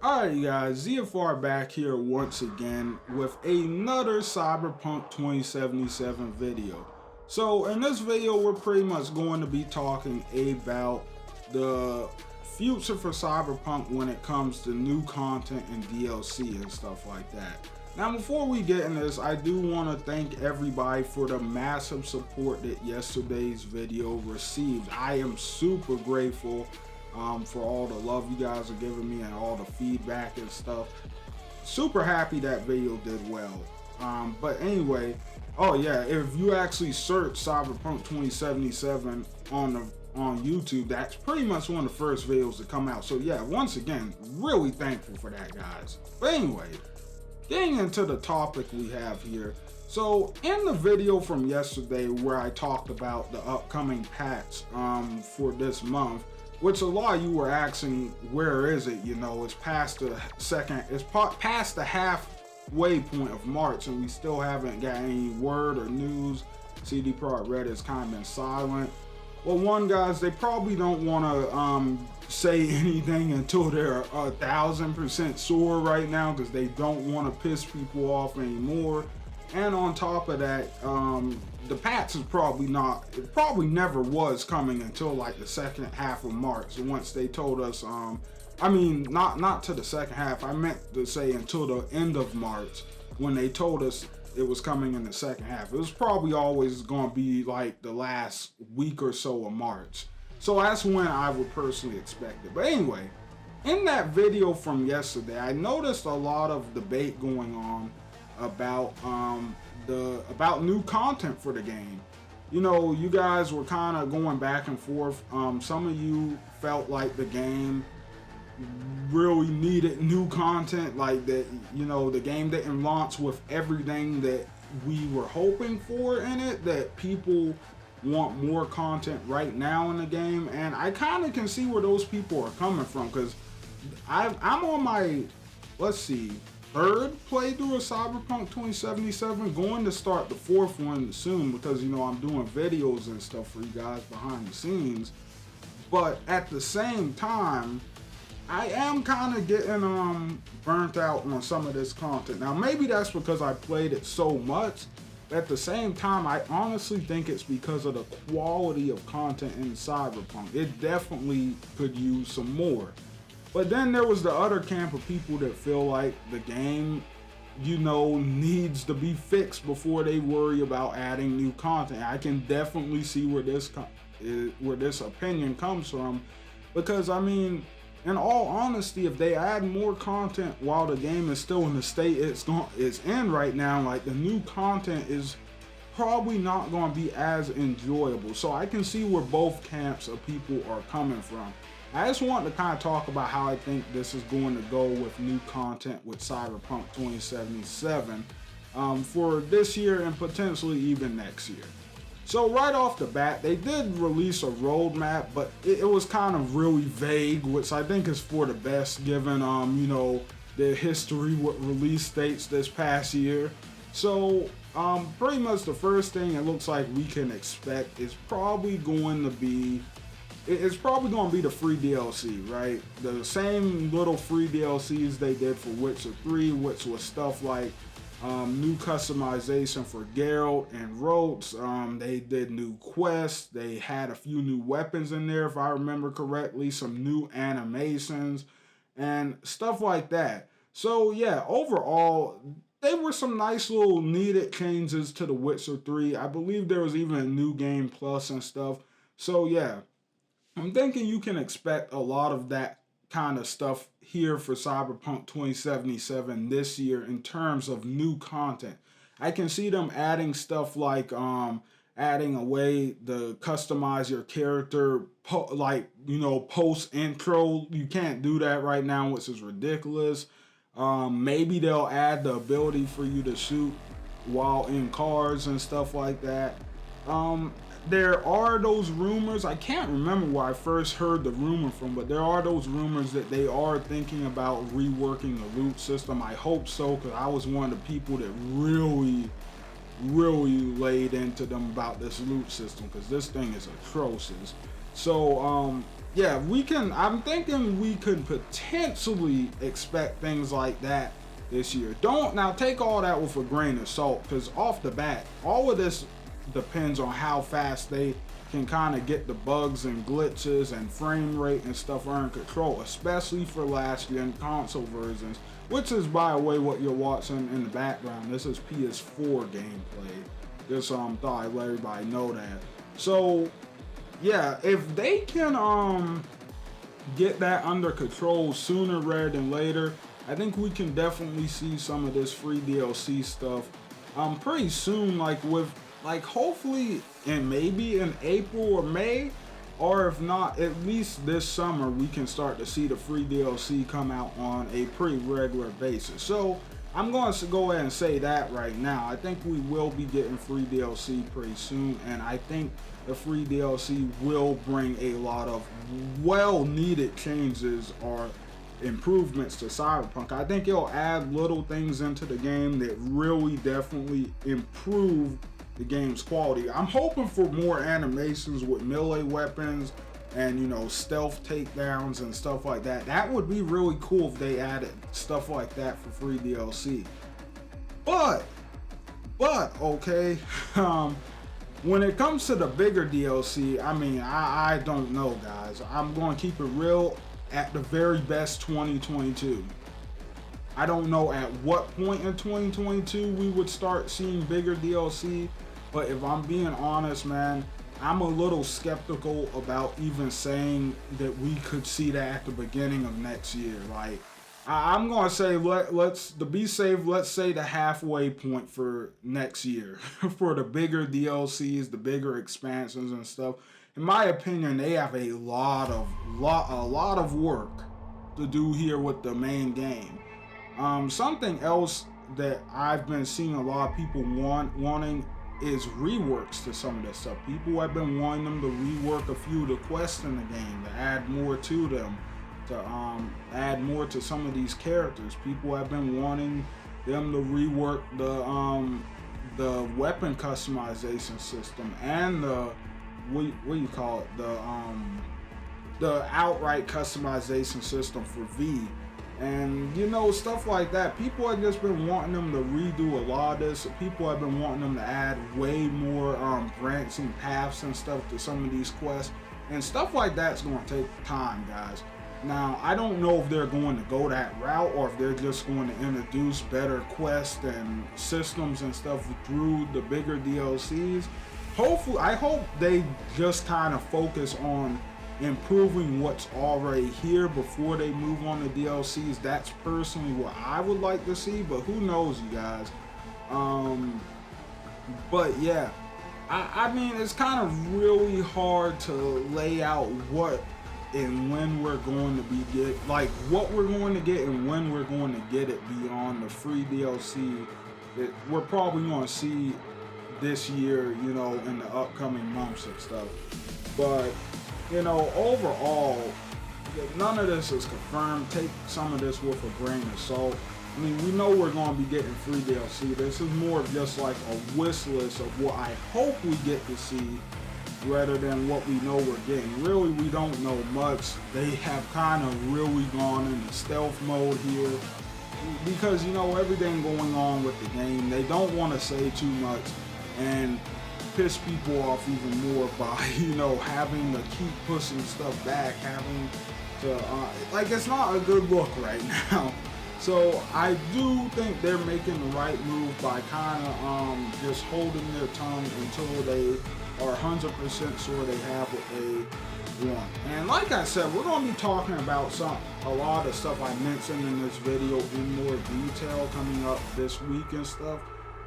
Alright guys, ZFR back here once again with another Cyberpunk 2077 video. So in this video we're pretty much going to be talking about the future for Cyberpunk when it comes to new content and DLC and stuff like that. Now before we get in this, I do want to thank everybody for the massive support that yesterday's video received. I am super grateful for all the love you guys are giving me and all the feedback and stuff. Super happy that video did well. But anyway, oh yeah, if you actually search Cyberpunk 2077 on YouTube, that's pretty much one of the first videos to come out. So yeah, once again, really thankful for that, guys. But anyway, getting into the topic we have here. So in the video from yesterday where I talked about the upcoming patch for this month, which a lot of you were asking, where is it? You know, it's past the past the halfway point of March and we still haven't got any word or news. CD Projekt Red has kind of been silent. Well, one, guys, they probably don't want to say anything until they're 1000% sure right now, because they don't want to piss people off anymore. And on top of that, the patch is probably not, it probably never was coming until like the second half of March. Once they told us, I mean, not to the second half, I meant to say until the end of March, when they told us it was coming in the second half. It was probably always going to be like the last week or so of March. So that's when I would personally expect it. But anyway, in that video from yesterday, I noticed a lot of debate going on about new content for the game. You know, you guys were kind of going back and forth. Some of you felt like the game really needed new content, like that, you know, the game didn't launch with everything that we were hoping for in it, that people want more content right now in the game. And I kind of can see where those people are coming from, because I'm on my, let's see, third playthrough of Cyberpunk 2077, going to start the fourth one soon, because, you know, I'm doing videos and stuff for you guys behind the scenes. But at the same time, I am kind of getting burnt out on some of this content. Now maybe that's because I played it so much. At the same time, I honestly think it's because of the quality of content in Cyberpunk. It definitely could use some more. But then there was the other camp of people that feel like the game, you know, needs to be fixed before they worry about adding new content. I can definitely see where this opinion comes from, because I mean, in all honesty, if they add more content while the game is still in the state it's in right now, like, the new content is probably not going to be as enjoyable. So I can see where both camps of people are coming from. I just want to kind of talk about how I think this is going to go with new content with Cyberpunk 2077 for this year and potentially even next year. So right off the bat, they did release a roadmap, but it was kind of really vague, which I think is for the best given, you know, the history with release dates this past year. So pretty much the first thing it looks like we can expect is probably going to be, it's probably going to be the free DLC, right? The same little free DLCs they did for Witcher 3, which was stuff like new customization for Geralt and Rhodes. They did new quests. They had a few new weapons in there, if I remember correctly, some new animations and stuff like that. So yeah, overall, they were some nice little needed changes to the Witcher 3. I believe there was even a new game plus and stuff. So yeah, I'm thinking you can expect a lot of that kind of stuff here for Cyberpunk 2077 this year in terms of new content. I can see them adding stuff like adding a way to customize your character, like, you know, post intro. You can't do that right now, which is ridiculous. Maybe they'll add the ability for you to shoot while in cars and stuff like that. There are those rumors, I can't remember where I first heard the rumor from, but there are those rumors that they are thinking about reworking the loot system. I hope so, because I was one of the people that really laid into them about this loot system, because this thing is atrocious. So yeah, I'm thinking we could potentially expect things like that this year. Don't now take all that with a grain of salt, because off the bat, all of this depends on how fast they can kind of get the bugs and glitches and frame rate and stuff under control, especially for last gen console versions, which is, by the way, what you're watching in the background. This is PS4 gameplay. Just thought I'd let everybody know that. So yeah, if they can get that under control sooner rather than later, I think we can definitely see some of this free DLC stuff pretty soon, hopefully maybe in April or May, or if not, at least this summer we can start to see the free DLC come out on a pretty regular basis. So I'm going to go ahead and say that right now. I think we will be getting free DLC pretty soon, and I think the free DLC will bring a lot of well-needed changes or improvements to Cyberpunk. I think it'll add little things into the game that really definitely improve the game's quality. I'm hoping for more animations with melee weapons and, you know, stealth takedowns and stuff like that. That would be really cool if they added stuff like that for free DLC. But okay, when it comes to the bigger DLC, I mean, I don't know, guys. I'm going to keep it real. At the very best, 2022. I don't know at what point in 2022 we would start seeing bigger DLC, but if I'm being honest, man, I'm a little skeptical about even saying that we could see that at the beginning of next year. Like, I'm gonna say let's to be safe, let's say the halfway point for next year for the bigger DLCs, the bigger expansions and stuff. In my opinion, they have a lot of work to do here with the main game. Something else that I've been seeing a lot of people wanting is reworks to some of this stuff. People have been wanting them to rework a few of the quests in the game, to add more to them, to add more to some of these characters. People have been wanting them to rework the weapon customization system and the what do you call it, the outright customization system for V, and you know, stuff like that. People have just been wanting them to redo a lot of this. People have been wanting them to add way more branching paths and stuff to some of these quests, and stuff like that's going to take time, guys. Now, I don't know if they're going to go that route or if they're just going to introduce better quests and systems and stuff through the bigger DLCs. Hopefully, I hope they just kind of focus on improving what's already here before they move on to DLCs. That's personally what I would like to see, but who knows, you guys. But yeah, I mean, it's kind of really hard to lay out what and when we're going to be what we're going to get and when we're going to get it beyond the free DLC that we're probably going to see this year, you know, in the upcoming months and stuff. But, you know, overall, none of this is confirmed. Take some of this with a grain of salt. I mean, we know we're going to be getting free DLC. This is more of just like a wish list of what I hope we get to see rather than what we know we're getting. Really, we don't know much. They have kind of really gone into stealth mode here because, you know, everything going on with the game. They don't want to say too much and piss people off even more by, you know, having to keep pushing stuff back, having to, it's not a good look right now. So I do think they're making the right move by kind of just holding their tongue until they are 100% sure they have what they want. And like I said, we're going to be talking about a lot of stuff I mentioned in this video in more detail coming up this week and stuff.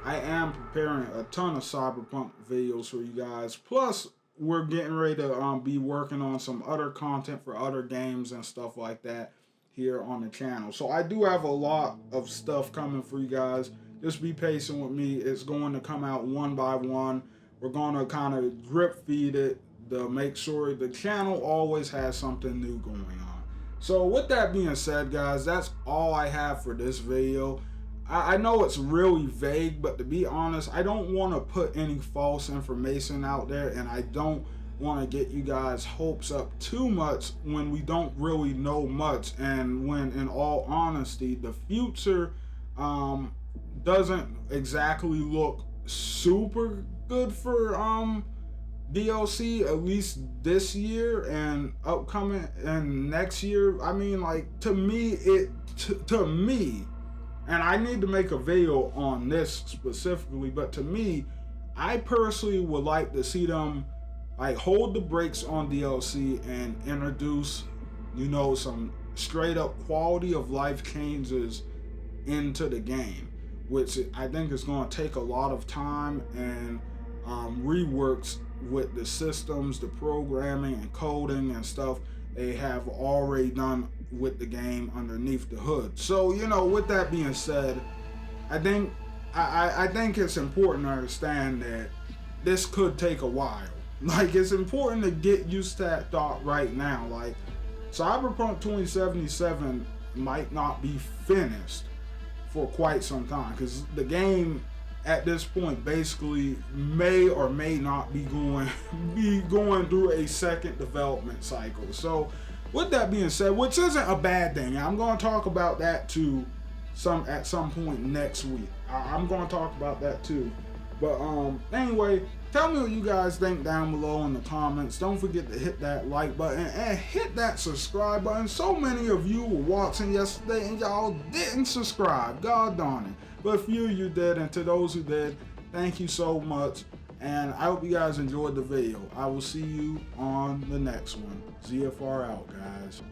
I am preparing a ton of Cyberpunk videos for you guys. Plus, we're getting ready to be working on some other content for other games and stuff like that here on the channel. So I do have a lot of stuff coming for you guys. Just be patient with me. It's going to come out one by one. We're going to kind of drip feed it to make sure the channel always has something new going on. So with that being said, guys, that's all I have for this video. I know it's really vague, but to be honest, I don't want to put any false information out there, and I don't want to get you guys' hopes up too much when we don't really know much, and when, in all honesty, the future doesn't exactly look super good for DLC, at least this year and upcoming and next year. I mean, like, to me, to me, and I need to make a video on this specifically, but to me, I personally would like to see them like hold the brakes on DLC and introduce, you know, some straight up quality of life changes into the game, which I think is going to take a lot of time and reworks with the systems, the programming and coding and stuff they have already done with the game underneath the hood. So, you know, with that being said, I think it's important to understand that this could take a while. Like, it's important to get used to that thought right now. Like, Cyberpunk 2077 might not be finished for quite some time, because the game at this point basically may or may not be going through a second development cycle. So with that being said, which isn't a bad thing, I'm going to talk about that too at some point next week. I'm going to talk about that too. But anyway, tell me what you guys think down below in the comments. Don't forget to hit that like button and hit that subscribe button. So many of you were watching yesterday and y'all didn't subscribe. God darn it. But a few of you did, and to those who did, thank you so much. And I hope you guys enjoyed the video. I will see you on the next one. ZFR out, guys.